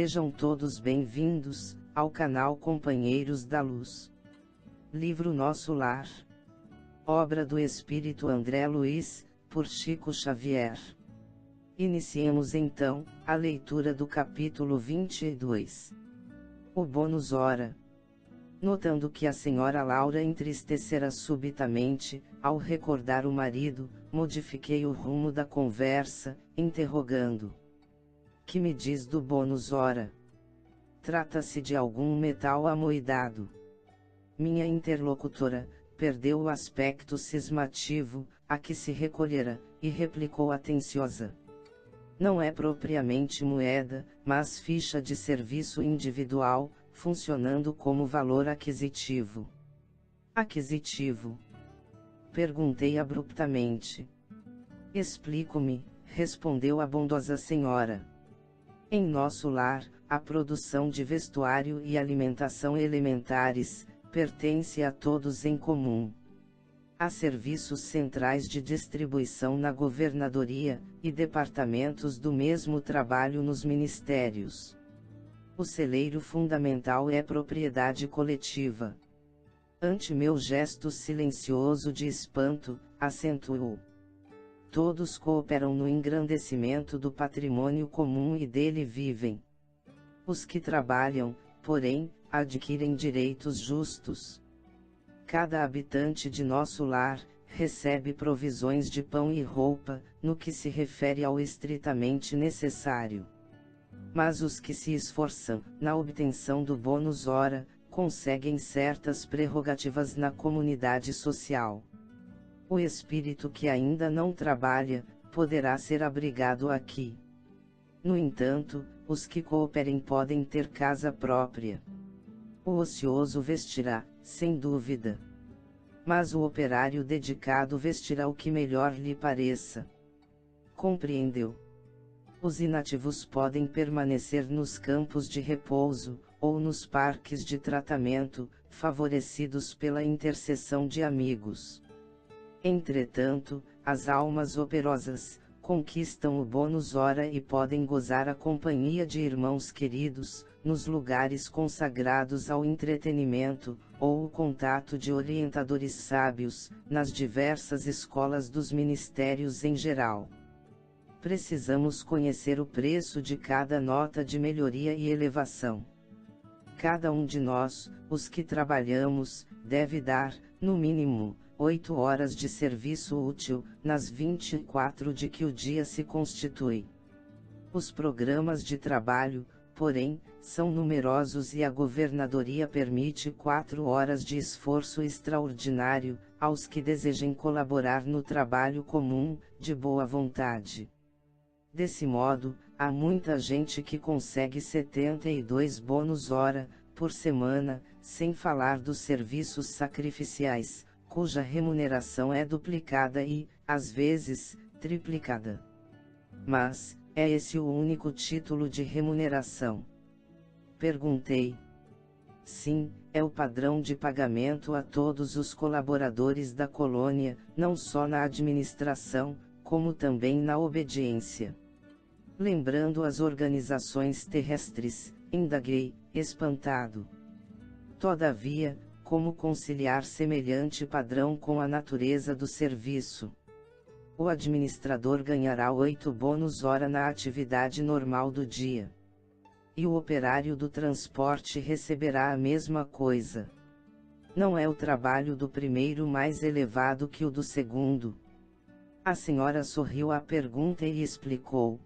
Sejam todos bem-vindos ao canal Companheiros da Luz. Livro Nosso Lar. Obra do Espírito André Luiz, por Chico Xavier. Iniciemos então a leitura do capítulo 22. O bônus hora. Notando que a senhora Laura entristecera subitamente, ao recordar o marido, modifiquei o rumo da conversa, interrogando: "Que me diz do bônus hora? Trata-se de algum metal amoidado?" Minha interlocutora perdeu o aspecto cismativo a que se recolhera, e replicou atenciosa: "Não é propriamente moeda, mas ficha de serviço individual, funcionando como valor aquisitivo." "Aquisitivo?" perguntei abruptamente. "Explico-me", respondeu a bondosa senhora. "Em nosso lar, a produção de vestuário e alimentação elementares pertence a todos em comum. Há serviços centrais de distribuição na governadoria, e departamentos do mesmo trabalho nos ministérios. O celeiro fundamental é propriedade coletiva." Ante meu gesto silencioso de espanto, acentuou: "Todos cooperam no engrandecimento do patrimônio comum e dele vivem. Os que trabalham, porém, adquirem direitos justos. Cada habitante de nosso lar recebe provisões de pão e roupa, no que se refere ao estritamente necessário. Mas os que se esforçam na obtenção do bônus hora conseguem certas prerrogativas na comunidade social. O espírito que ainda não trabalha poderá ser abrigado aqui. No entanto, os que cooperem podem ter casa própria. O ocioso vestirá, sem dúvida. Mas o operário dedicado vestirá o que melhor lhe pareça. Compreendeu? Os inativos podem permanecer nos campos de repouso, ou nos parques de tratamento, favorecidos pela intercessão de amigos. Entretanto, as almas operosas conquistam o bônus hora e podem gozar a companhia de irmãos queridos, nos lugares consagrados ao entretenimento, ou o contato de orientadores sábios, nas diversas escolas dos ministérios em geral. Precisamos conhecer o preço de cada nota de melhoria e elevação. Cada um de nós, os que trabalhamos, deve dar, no mínimo, 8 horas de serviço útil, nas 24 de que o dia se constitui. Os programas de trabalho, porém, são numerosos e a governadoria permite 4 horas de esforço extraordinário, aos que desejem colaborar no trabalho comum, de boa vontade. Desse modo, há muita gente que consegue 72 bônus hora, por semana, sem falar dos serviços sacrificiais, cuja remuneração é duplicada e, às vezes, triplicada. Mas, é esse o único título de remuneração? Perguntei. Sim, é o padrão de pagamento a todos os colaboradores da colônia, não só na administração, como também na obediência. Lembrando as organizações terrestres, indaguei, espantado. Todavia, como conciliar semelhante padrão com a natureza do serviço? O administrador ganhará 8 bônus hora na atividade normal do dia. E o operário do transporte receberá a mesma coisa. Não é o trabalho do primeiro mais elevado que o do segundo? A senhora sorriu à pergunta e explicou: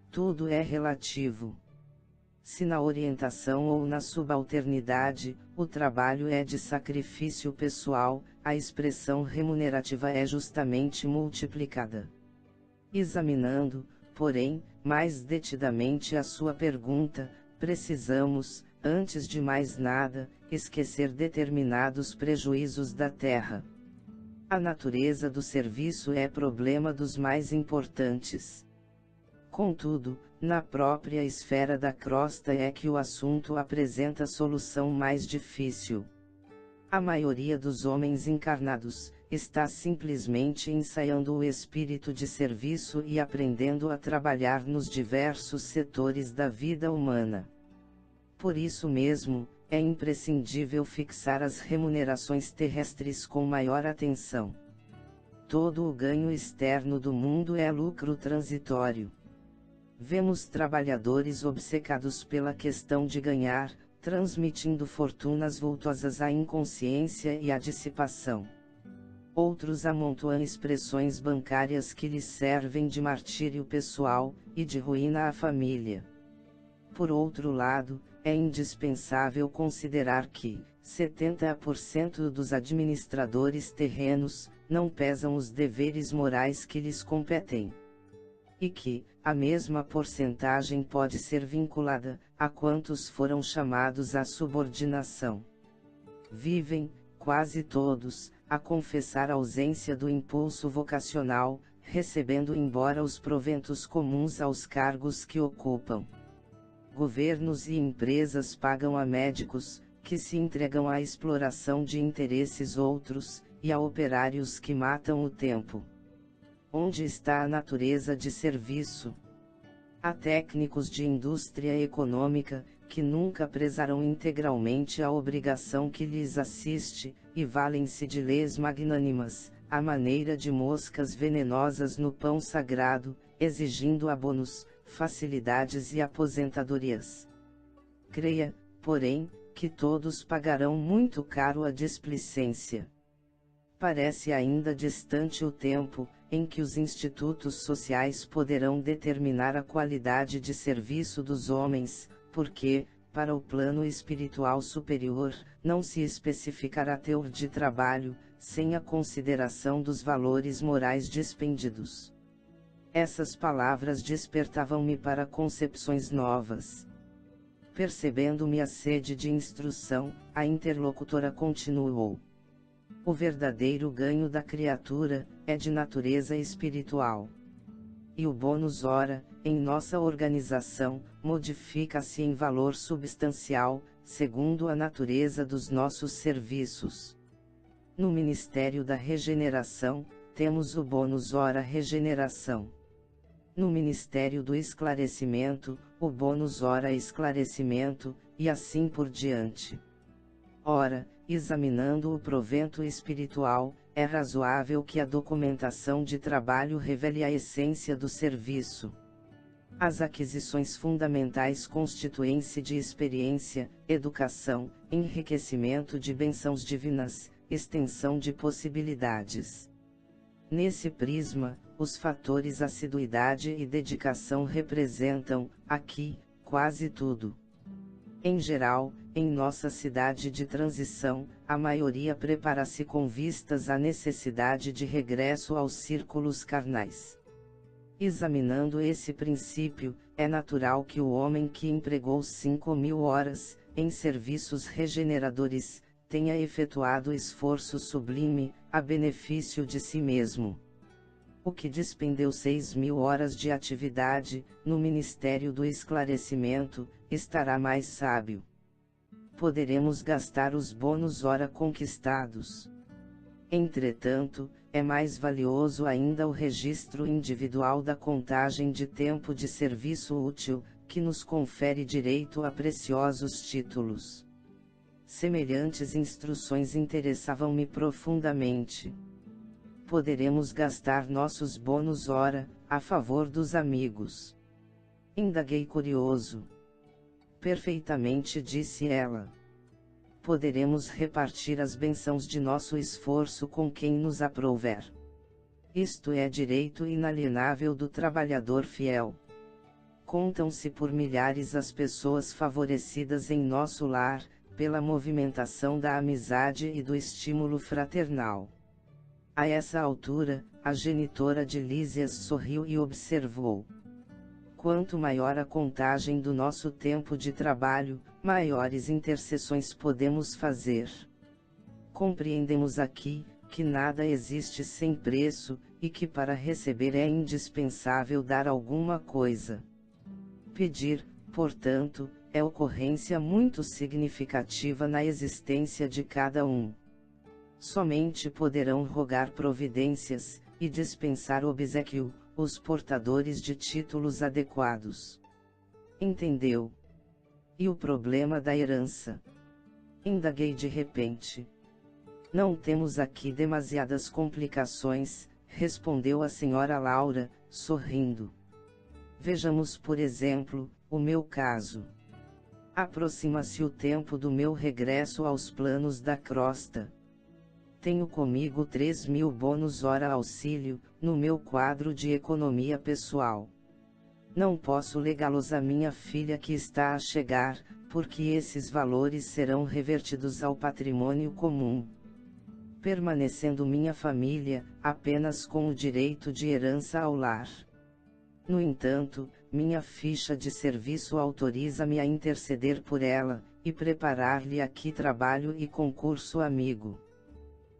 tudo é relativo. Se na orientação ou na subalternidade, o trabalho é de sacrifício pessoal, a expressão remunerativa é justamente multiplicada. Examinando, porém, mais detidamente a sua pergunta, precisamos, antes de mais nada, esquecer determinados prejuízos da terra. A natureza do serviço é problema dos mais importantes. Contudo, na própria esfera da crosta é que o assunto apresenta solução mais difícil. A maioria dos homens encarnados, está simplesmente ensaiando o espírito de serviço e aprendendo a trabalhar nos diversos setores da vida humana. Por isso mesmo, é imprescindível fixar as remunerações terrestres com maior atenção. Todo o ganho externo do mundo é lucro transitório. Vemos trabalhadores obcecados pela questão de ganhar, transmitindo fortunas vultosas à inconsciência e à dissipação. Outros amontoam expressões bancárias que lhes servem de martírio pessoal, e de ruína à família. Por outro lado, é indispensável considerar que, 70% dos administradores terrenos, não pesam os deveres morais que lhes competem. E que, a mesma porcentagem pode ser vinculada, a quantos foram chamados à subordinação. Vivem, quase todos, a confessar a ausência do impulso vocacional, recebendo embora os proventos comuns aos cargos que ocupam. Governos e empresas pagam a médicos, que se entregam à exploração de interesses outros, e a operários que matam o tempo. Onde está a natureza de serviço? Há técnicos de indústria econômica, que nunca prezarão integralmente a obrigação que lhes assiste, e valem-se de leis magnânimas, à maneira de moscas venenosas no pão sagrado, exigindo abonos, facilidades e aposentadorias. Creia, porém, que todos pagarão muito caro a displicência. Parece ainda distante o tempo, em que os institutos sociais poderão determinar a qualidade de serviço dos homens, porque, para o plano espiritual superior, não se especificará teor de trabalho, sem a consideração dos valores morais dispendidos. Essas palavras despertavam-me para concepções novas. Percebendo-me a sede de instrução, a interlocutora continuou. O verdadeiro ganho da criatura, é de natureza espiritual. E o bônus hora, em nossa organização, modifica-se em valor substancial, segundo a natureza dos nossos serviços. No Ministério da Regeneração, temos o bônus hora regeneração. No Ministério do Esclarecimento, o bônus hora esclarecimento, e assim por diante. Ora, examinando o provento espiritual, é razoável que a documentação de trabalho revele a essência do serviço. As aquisições fundamentais constituem-se de experiência, educação, enriquecimento de bênçãos divinas, extensão de possibilidades. Nesse prisma, os fatores assiduidade e dedicação representam, aqui, quase tudo. Em geral, em nossa cidade de transição, a maioria prepara-se com vistas à necessidade de regresso aos círculos carnais. Examinando esse princípio, é natural que o homem que empregou 5.000 horas, em serviços regeneradores, tenha efetuado esforço sublime, a benefício de si mesmo. O que despendeu 6.000 horas de atividade, no Ministério do Esclarecimento, estará mais sábio. Poderemos gastar os bônus hora conquistados. Entretanto, é mais valioso ainda o registro individual da contagem de tempo de serviço útil, que nos confere direito a preciosos títulos. Semelhantes instruções interessavam-me profundamente. Poderemos gastar nossos bônus hora, a favor dos amigos? Indaguei curioso. Perfeitamente, disse ela. Poderemos repartir as bênçãos de nosso esforço com quem nos aprouver. Isto é direito inalienável do trabalhador fiel. Contam-se por milhares as pessoas favorecidas em nosso lar, pela movimentação da amizade e do estímulo fraternal. A essa altura, a genitora de Lísias sorriu e observou. Quanto maior a contagem do nosso tempo de trabalho, maiores intercessões podemos fazer. Compreendemos aqui, que nada existe sem preço, e que para receber é indispensável dar alguma coisa. Pedir, portanto, é ocorrência muito significativa na existência de cada um. Somente poderão rogar providências, e dispensar obséquio, os portadores de títulos adequados. Entendeu? E o problema da herança? Indaguei de repente. Não temos aqui demasiadas complicações, respondeu a senhora Laura, sorrindo. Vejamos por exemplo, o meu caso. Aproxima-se o tempo do meu regresso aos planos da crosta. Tenho comigo 3.000 bônus hora auxílio, no meu quadro de economia pessoal. Não posso legá-los à minha filha que está a chegar, porque esses valores serão revertidos ao patrimônio comum. Permanecendo minha família, apenas com o direito de herança ao lar. No entanto, minha ficha de serviço autoriza-me a interceder por ela, e preparar-lhe aqui trabalho e concurso amigo.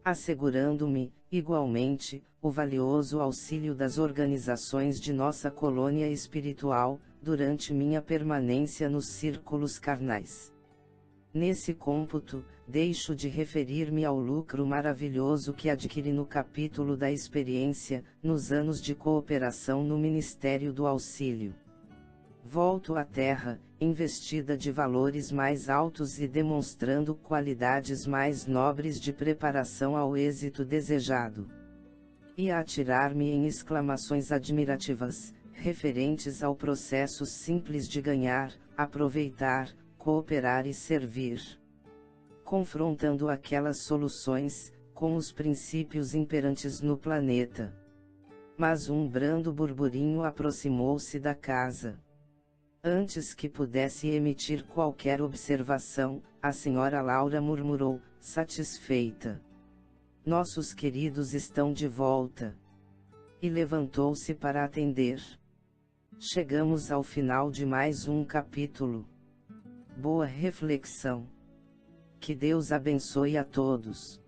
Assegurando-me, igualmente, o valioso auxílio das organizações de nossa colônia espiritual, durante minha permanência nos círculos carnais. Nesse cômputo, deixo de referir-me ao lucro maravilhoso que adquiri no capítulo da experiência, nos anos de cooperação no Ministério do Auxílio. Volto à Terra, investida de valores mais altos e demonstrando qualidades mais nobres de preparação ao êxito desejado. E a atirar-me em exclamações admirativas, referentes ao processo simples de ganhar, aproveitar, cooperar e servir. Confrontando aquelas soluções, com os princípios imperantes no planeta. Mas um brando burburinho aproximou-se da casa. Antes que pudesse emitir qualquer observação, a senhora Laura murmurou, satisfeita. Nossos queridos estão de volta. E levantou-se para atender. Chegamos ao final de mais um capítulo. Boa reflexão. Que Deus abençoe a todos.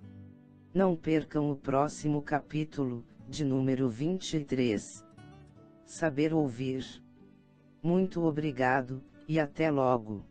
Não percam o próximo capítulo, de número 23. Saber ouvir. Muito obrigado, e até logo.